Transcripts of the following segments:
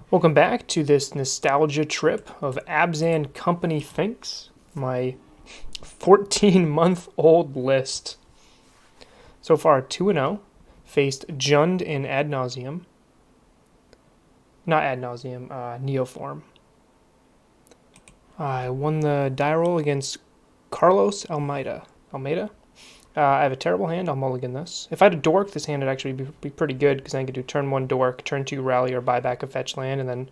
Welcome back to this nostalgia trip of Abzan Company Finks, my 14-month-old list. So far, 2-0. Faced Jund in Ad Nauseam. Not Ad Nauseam, Neoform. I won the die roll against Carlos Almeida. I have a terrible hand. I'll mulligan this. If I had a dork, this hand would actually be pretty good because I could do turn 1 dork, turn 2 rally or buy back a fetch land, and then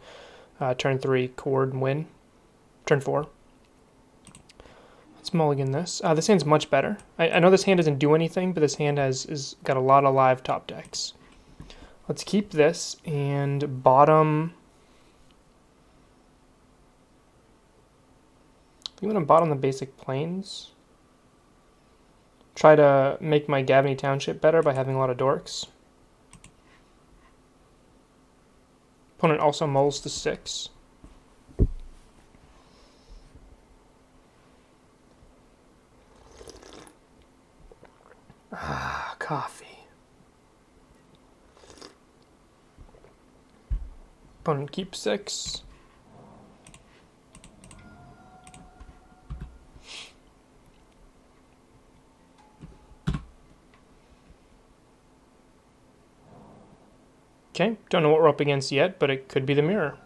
turn 3 cord and win. Turn 4. Let's mulligan this. This hand's much better. I know this hand doesn't do anything, but this hand has got a lot of live top decks. Let's keep this and bottom. You want to bottom the basic plains? Try to make my Gavney Township better by having a lot of dorks. Opponent also mulls to 6. Coffee. Opponent keeps 6. Okay, don't know what we're up against yet, but it could be the mirror.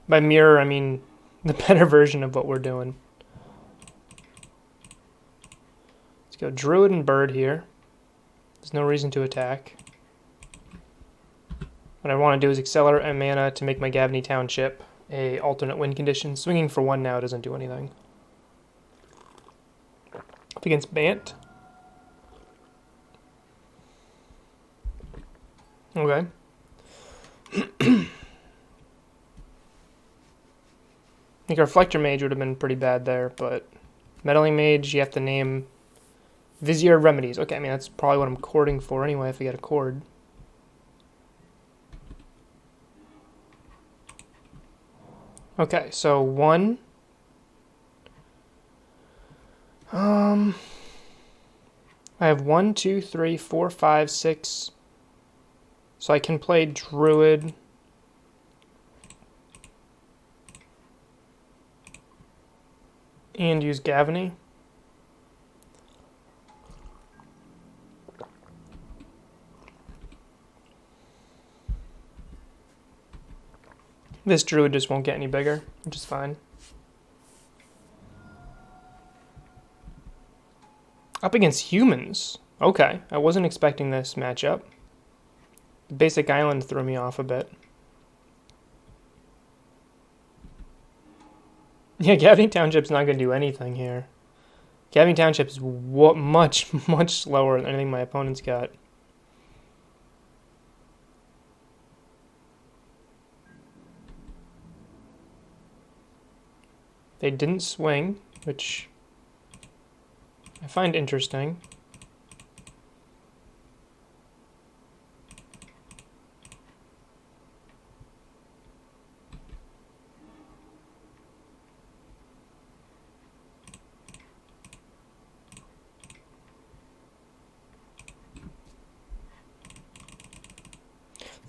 By mirror, I mean the better version of what we're doing. Let's go Druid and Bird here. There's no reason to attack. What I want to do is accelerate my mana to make my Gavney Township a alternate win condition. Swinging for 1 now doesn't do anything. Up against Bant. Okay. I think Reflector Mage would have been pretty bad there, but Meddling Mage, you have to name Vizier Remedies. Okay, I mean, that's probably what I'm cording for anyway if I get a cord. Okay, so 1. I have 1, 2, 3, 4, 5, 6. So I can play Druid. And use Gavney. This Druid just won't get any bigger, which is fine. Up against humans. Okay, I wasn't expecting this matchup. The basic island threw me off a bit. Yeah, Gavney Township's not going to do anything here. Gavney Township's much, much slower than anything my opponent's got. They didn't swing, which I find interesting.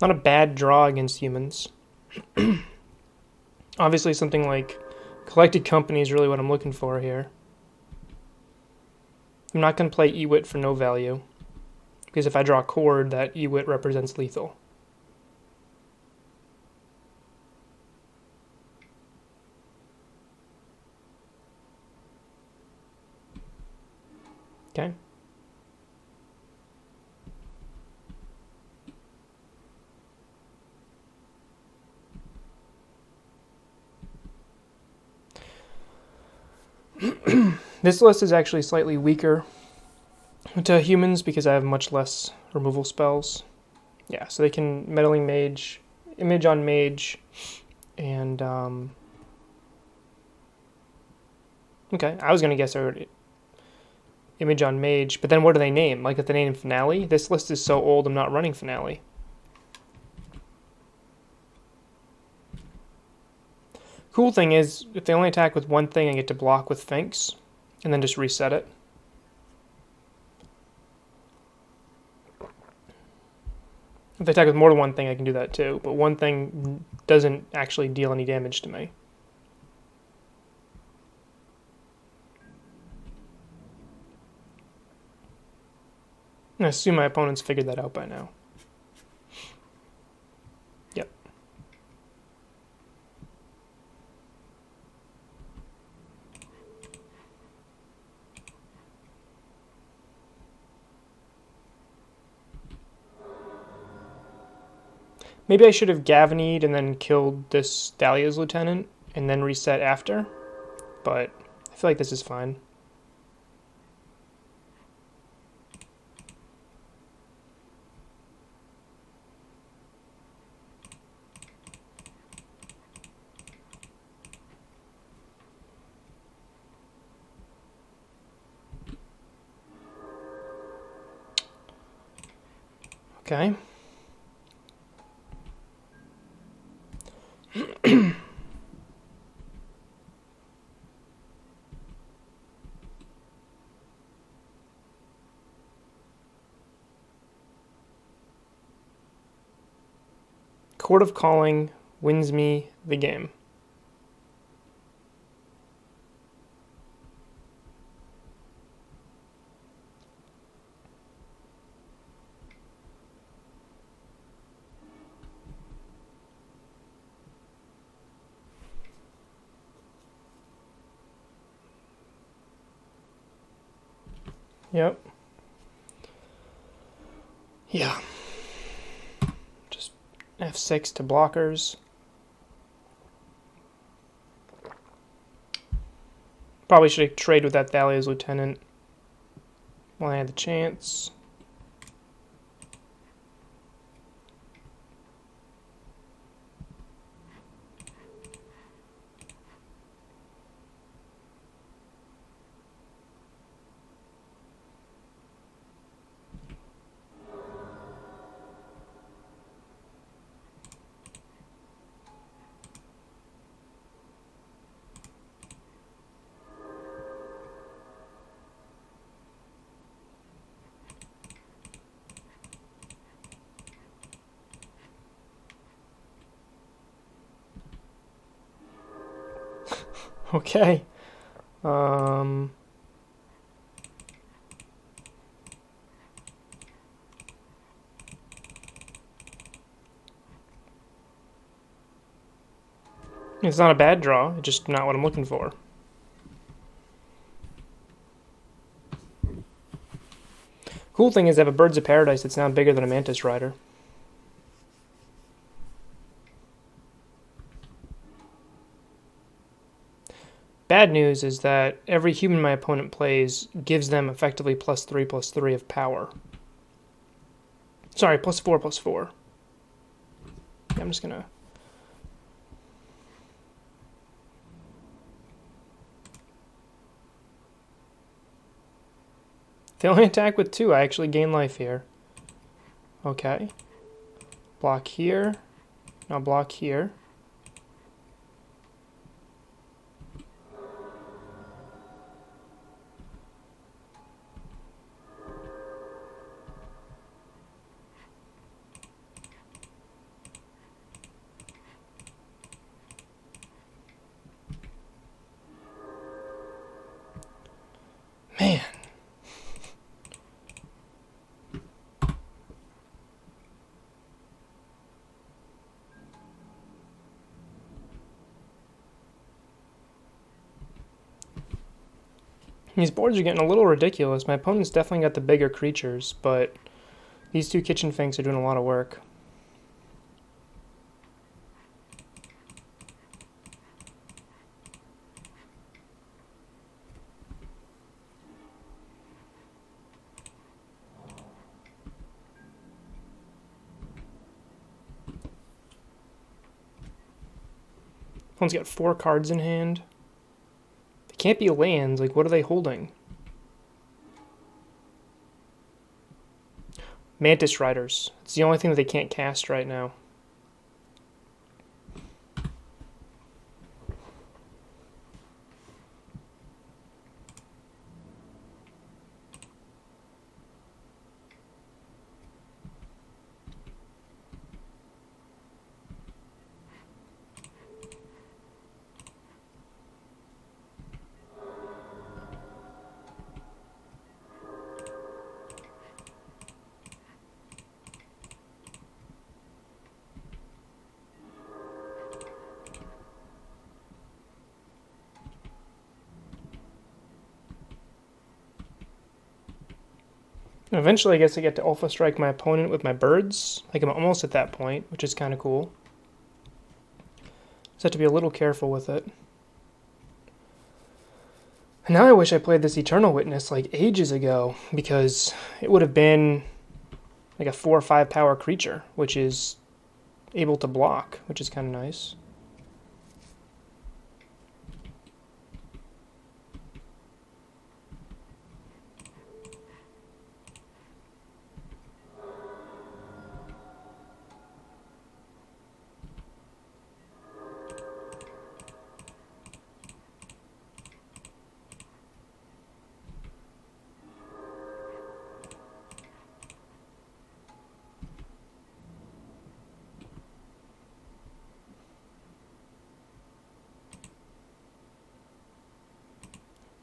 Not a bad draw against humans. Obviously something like Collected Company is really what I'm looking for here. I'm not going to play Ewit for no value, because if I draw a cord, that Ewit represents lethal. Okay. This list is actually slightly weaker to humans because I have much less removal spells. Yeah, so they can Meddling Mage, Image on Mage, and okay, I was gonna guess Image on Mage, but then what do they name? Like if they name Finale? This list is so old I'm not running Finale. Cool thing is, if they only attack with one thing, I get to block with Finks, and then just reset it. If they attack with more than one thing, I can do that too. But one thing doesn't actually deal any damage to me. I assume my opponent's figured that out by now. Yep. Maybe I should have Gavinied and then killed this Dahlia's lieutenant and then reset after, but I feel like this is fine. Okay. Court of Calling wins me the game. Yep. Yeah. Just F6 to blockers. Probably should have traded with that Thalia's lieutenant while I had the chance. Okay. It's not a bad draw, it's just not what I'm looking for. Cool thing is I have a Birds of Paradise that's now bigger than a Mantis Rider. Bad news is that every human my opponent plays gives them effectively +3/+3 of power. Sorry, +4/+4. Yeah, I'm just gonna... They only attack with 2. I actually gain life here. Okay. Block here. Now block here. Man. These boards are getting a little ridiculous. My opponent's definitely got the bigger creatures, but these two kitchen finks are doing a lot of work. Opponent's got 4 cards in hand. They can't be lands. Like, what are they holding? Mantis Riders. It's the only thing that they can't cast right now. Eventually, I guess I get to Alpha Strike my opponent with my birds. Like, I'm almost at that point, which is kind of cool. Just have to be a little careful with it. And now I wish I played this Eternal Witness like ages ago, because it would have been like a 4 or 5 power creature, which is able to block, which is kind of nice.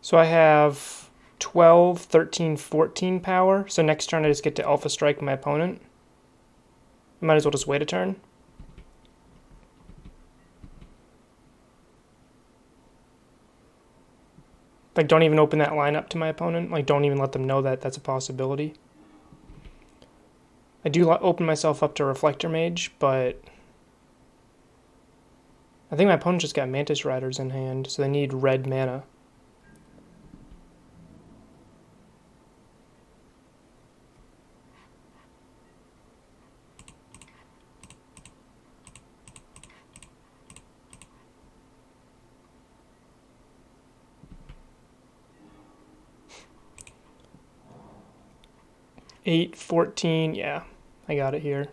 So I have 12, 13, 14 power. So next turn I just get to Alpha Strike my opponent. I might as well just wait a turn. Like, don't even open that line up to my opponent. Like, don't even let them know that that's a possibility. I do open myself up to Reflector Mage, but I think my opponent just got Mantis Riders in hand, so they need red mana. Eight, 14, yeah, I got it here.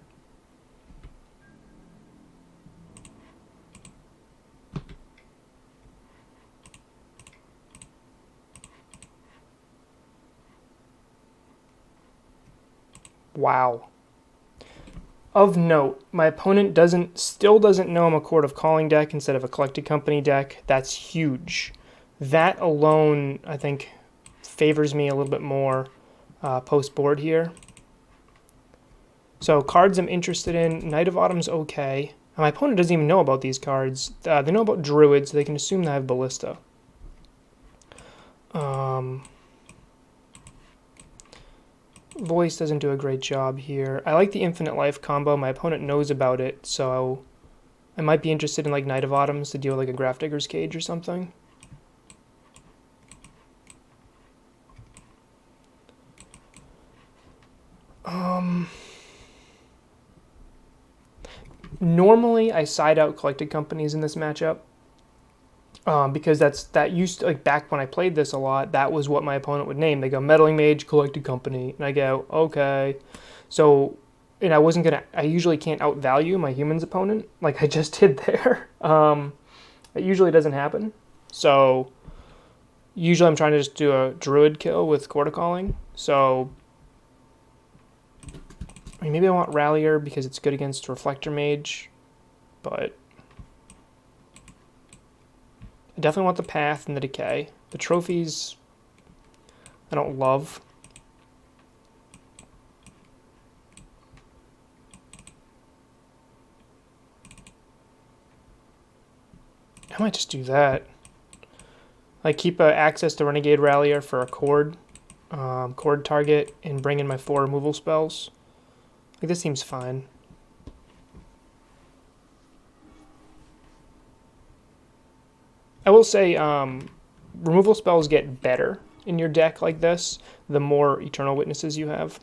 Wow. Of note, my opponent still doesn't know I'm a Court of Calling deck instead of a Collected Company deck. That's huge. That alone, I think, favors me a little bit more post-board here. So cards I'm interested in, Knight of Autumn's okay. And my opponent doesn't even know about these cards. They know about Druid, so they can assume that I have Ballista. Voice doesn't do a great job here. I like the Infinite Life combo. My opponent knows about it, so I might be interested in like Knight of Autumn's to deal like a Grafdigger's Cage or something. Normally I side out Collected Companies in this matchup. Because that used to, like, back when I played this a lot, that was what my opponent would name. They go Meddling Mage, Collected Company, and I go, okay. So, and I usually can't outvalue my human's opponent, like I just did there. It usually doesn't happen. So, usually I'm trying to just do a Druid kill with Court of Calling. So, I mean, maybe I want Rallier because it's good against Reflector Mage, but I definitely want the Path and the Decay. The trophies, I don't love. I might just do that. Like, keep access to Renegade Rallier for a Chord target, and bring in my 4 removal spells. Like, this seems fine. I will say, removal spells get better in your deck like this the more Eternal Witnesses you have.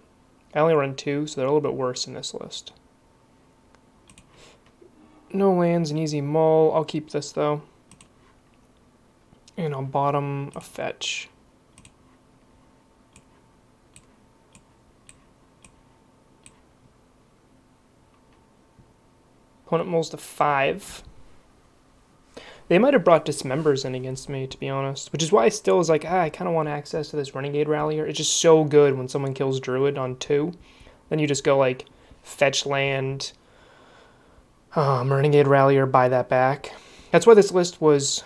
I only run 2, so they're a little bit worse in this list. No lands, an easy mull. I'll keep this, though. And I'll bottom a fetch. Opponent mulls to 5. They might have brought Dismembers in against me, to be honest. Which is why I still was like, I kind of want access to this Renegade Rallier. It's just so good when someone kills Druid on 2. Then you just go, like, fetch land, Renegade Rallier, buy that back. That's why this list was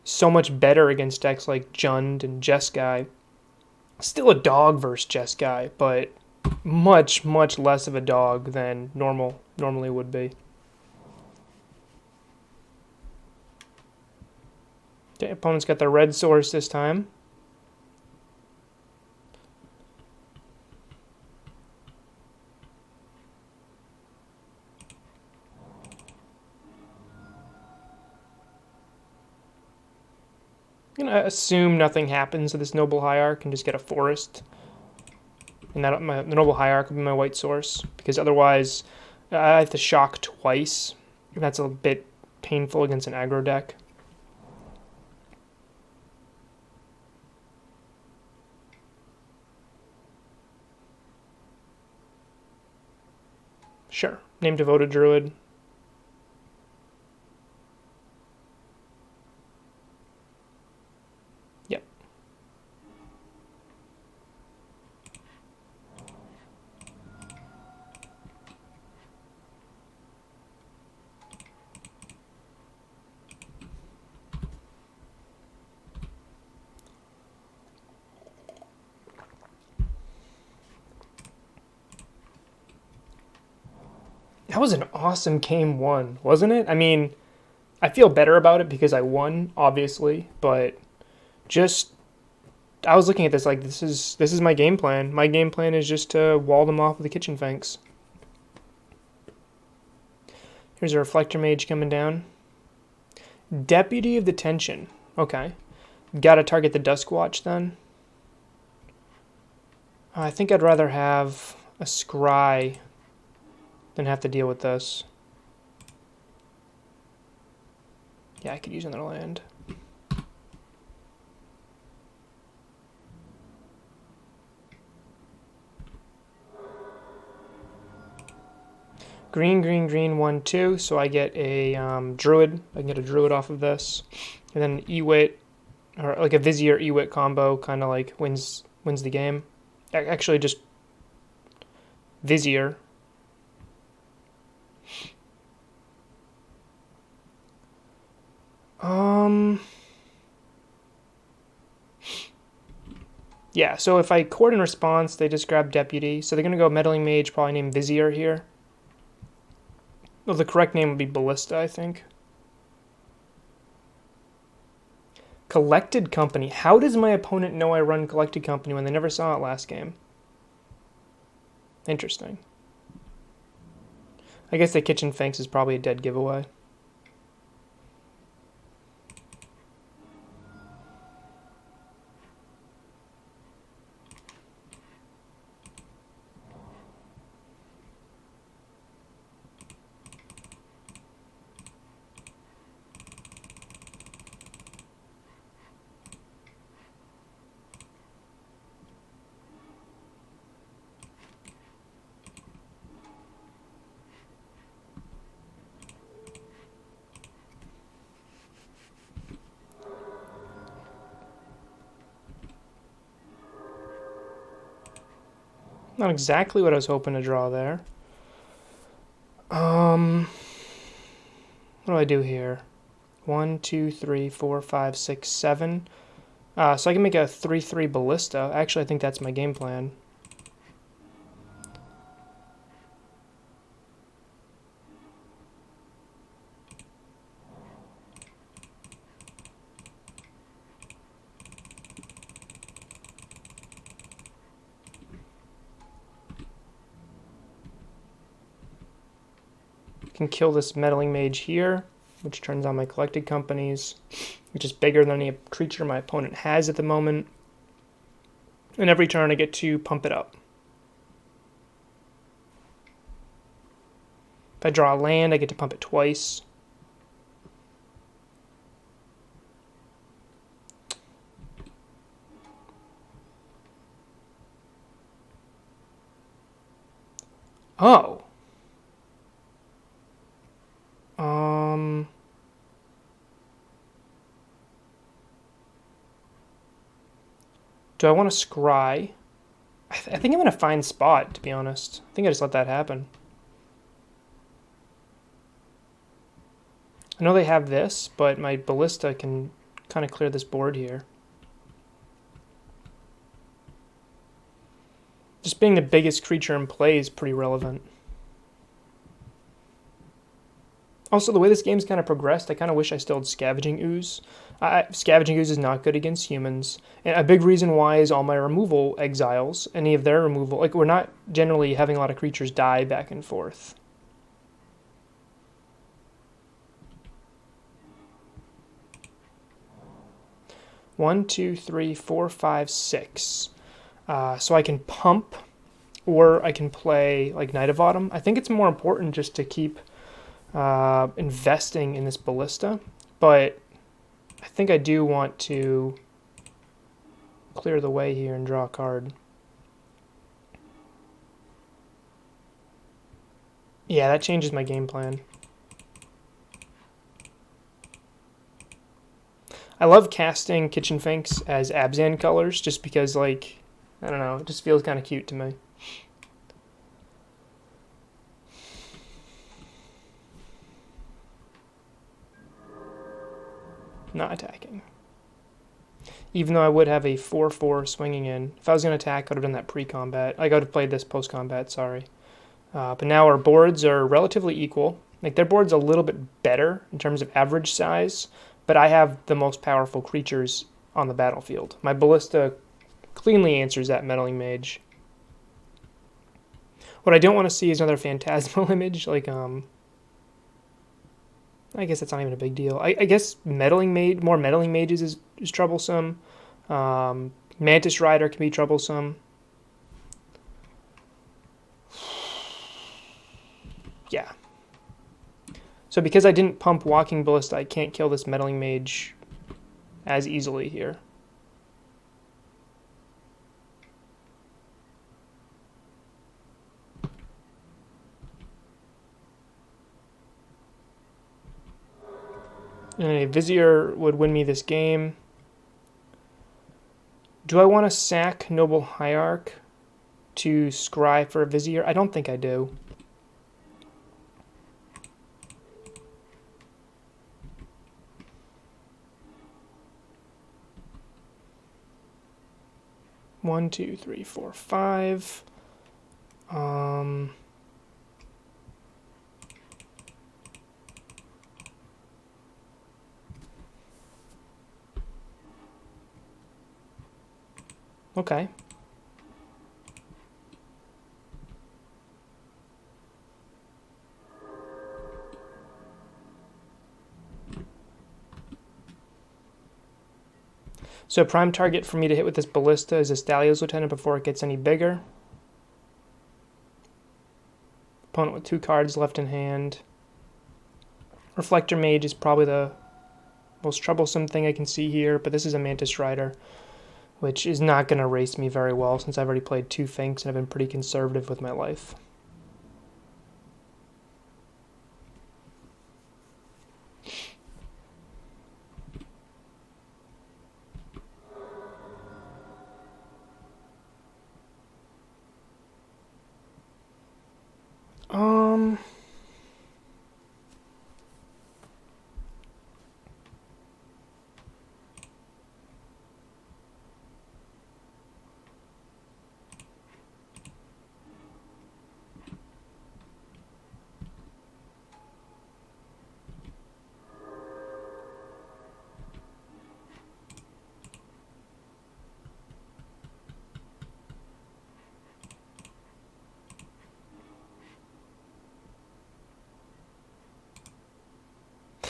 so much better against decks like Jund and Jeskai. Still a dog versus Jeskai, but much, much less of a dog than normally would be. Okay, opponent's got the red source this time. I'm going to assume nothing happens to this Noble Hierarch and just get a forest. And that the Noble Hierarch will be my white source, because otherwise I have to shock twice. That's a bit painful against an aggro deck. Sure. Name Devoted Druid. Yep. That was an awesome game one, wasn't it? I mean, I feel better about it because I won, obviously, but just I was looking at this like this is my game plan. My game plan is just to wall them off with the kitchen Finks. Here's a Reflector Mage coming down. Deputy of Detention. Okay. Gotta target the Duskwatch then. I think I'd rather have a Scry than have to deal with this. Yeah, I could use another land. Green, green, green, 1/2. So I get a Druid. I can get a Druid off of this, and then Ewit, or like a Vizier Ewit combo, kind of like wins the game. Actually, just Vizier. Yeah, so if I court in response, they just grab Deputy. So they're going to go Meddling Mage, probably name Vizier here. Well, the correct name would be Ballista, I think. Collected Company. How does my opponent know I run Collected Company when they never saw it last game? Interesting. I guess the Kitchen Finks is probably a dead giveaway. Not exactly what I was hoping to draw there. What do I do here? 1, 2, 3, 4, 5, 6, 7. So I can make a 3/3 Ballista. Actually, I think that's my game plan. Can kill this Meddling Mage here, which turns on my Collected Companies, which is bigger than any creature my opponent has at the moment. And every turn I get to pump it up. If I draw a land, I get to pump it twice. Oh. Do I want to scry? I think I'm in a fine spot, to be honest. I think I just let that happen. I know they have this, but my Ballista can kind of clear this board here. Just being the biggest creature in play is pretty relevant. Also, the way this game's kind of progressed, I kind of wish I still had Scavenging Ooze. Scavenging Ooze is not good against humans. And a big reason why is all my removal exiles, any of their removal. Like, we're not generally having a lot of creatures die back and forth. 1, 2, 3, 4, 5, 6. So I can pump, or I can play like Knight of Autumn. I think it's more important just to keep investing in this ballista, but I think I do want to clear the way here and draw a card. Yeah, that changes my game plan. I love casting Kitchen Finks as Abzan colors just because, like, I don't know, it just feels kind of cute to me. Not attacking. Even though I would have a 4/4 swinging in. If I was going to attack, I would have done that pre-combat. I would have played this post-combat, sorry. But now our boards are relatively equal. Like, their board's a little bit better in terms of average size, but I have the most powerful creatures on the battlefield. My ballista cleanly answers that meddling mage. What I don't want to see is another phantasmal image, like, I guess that's not even a big deal. I guess more meddling mages is troublesome. Mantis Rider can be troublesome. Yeah. So because I didn't pump Walking Ballista, I can't kill this meddling mage as easily here. And a Vizier would win me this game. Do I want to sack Noble Hierarch to scry for a Vizier? I don't think I do. One, two, three, four, five. Okay. So prime target for me to hit with this ballista is this Dahlia's Lieutenant before it gets any bigger. Opponent with 2 cards left in hand. Reflector Mage is probably the most troublesome thing I can see here, but this is a Mantis Rider, which is not going to race me very well since I've already played 2 Finks and I've been pretty conservative with my life.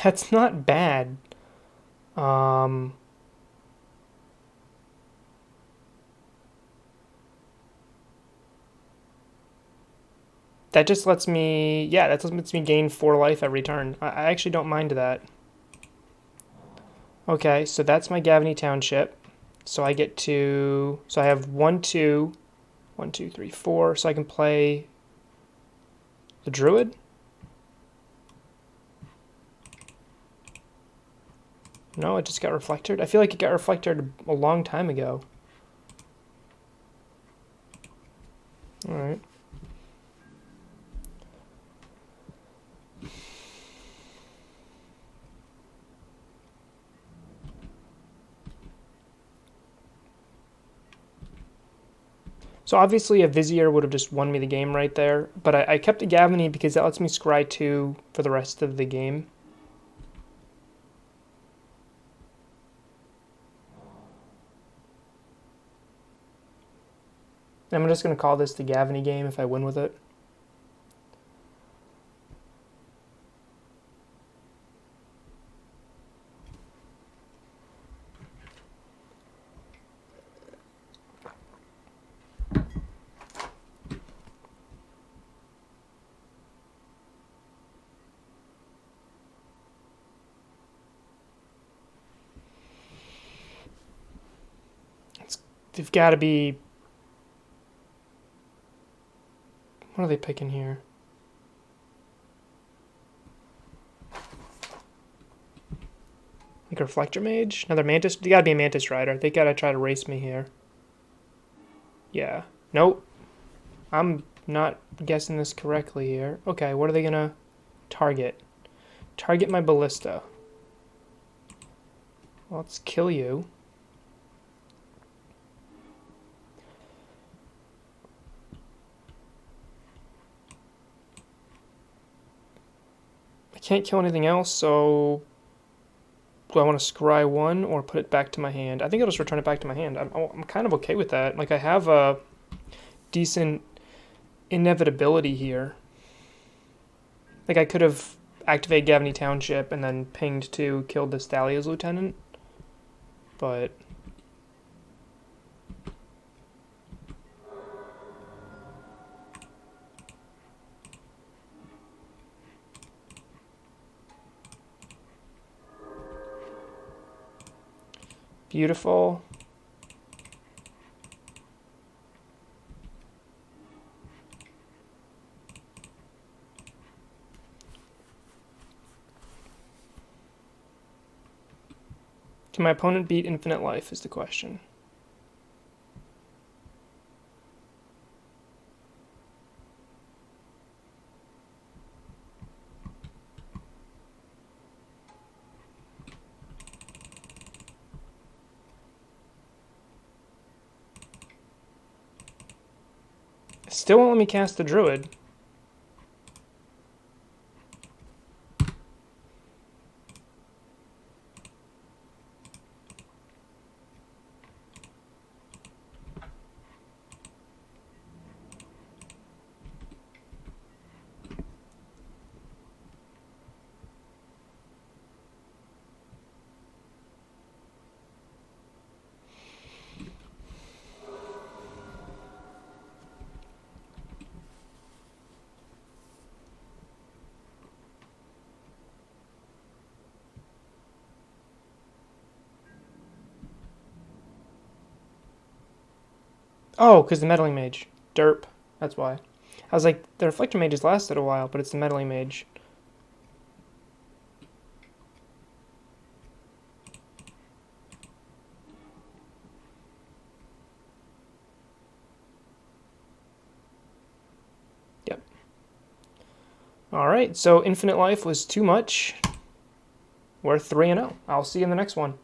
That's not bad. That just lets me, yeah, that just lets me gain 4 life every turn. I actually don't mind that. Okay, so that's my Gavany Township. So I get to, so I have 1, 2, 1, 2, 3, 4. So I can play the Druid. No, it just got reflected. I feel like it got reflected a long time ago. Alright. So obviously a Vizier would have just won me the game right there, but I kept a Gavany because that lets me scry 2 for the rest of the game. I'm just going to call this the Gavany game if I win with it. They've got to be... What are they picking here? Like a Reflector Mage? Another Mantis? They gotta be a Mantis Rider. They gotta try to race me here. Yeah. Nope. I'm not guessing this correctly here. Okay, what are they gonna target? Target my Ballista. Well, let's kill you. I can't kill anything else, so... Do I want to scry one or put it back to my hand? I think I'll just return it back to my hand. I'm kind of okay with that. Like, I have a decent inevitability here. Like, I could have activated Gavany Township and then pinged to kill this Thalia's lieutenant. But... Beautiful. Can my opponent beat Infinite Life is the question. Still won't let me cast the Druid. Oh, because the Meddling Mage. Derp. That's why. I was like, the Reflector Mages lasted a while, but it's the Meddling Mage. Yep. Alright, so Infinite Life was too much. We're 3-0. I'll see you in the next one.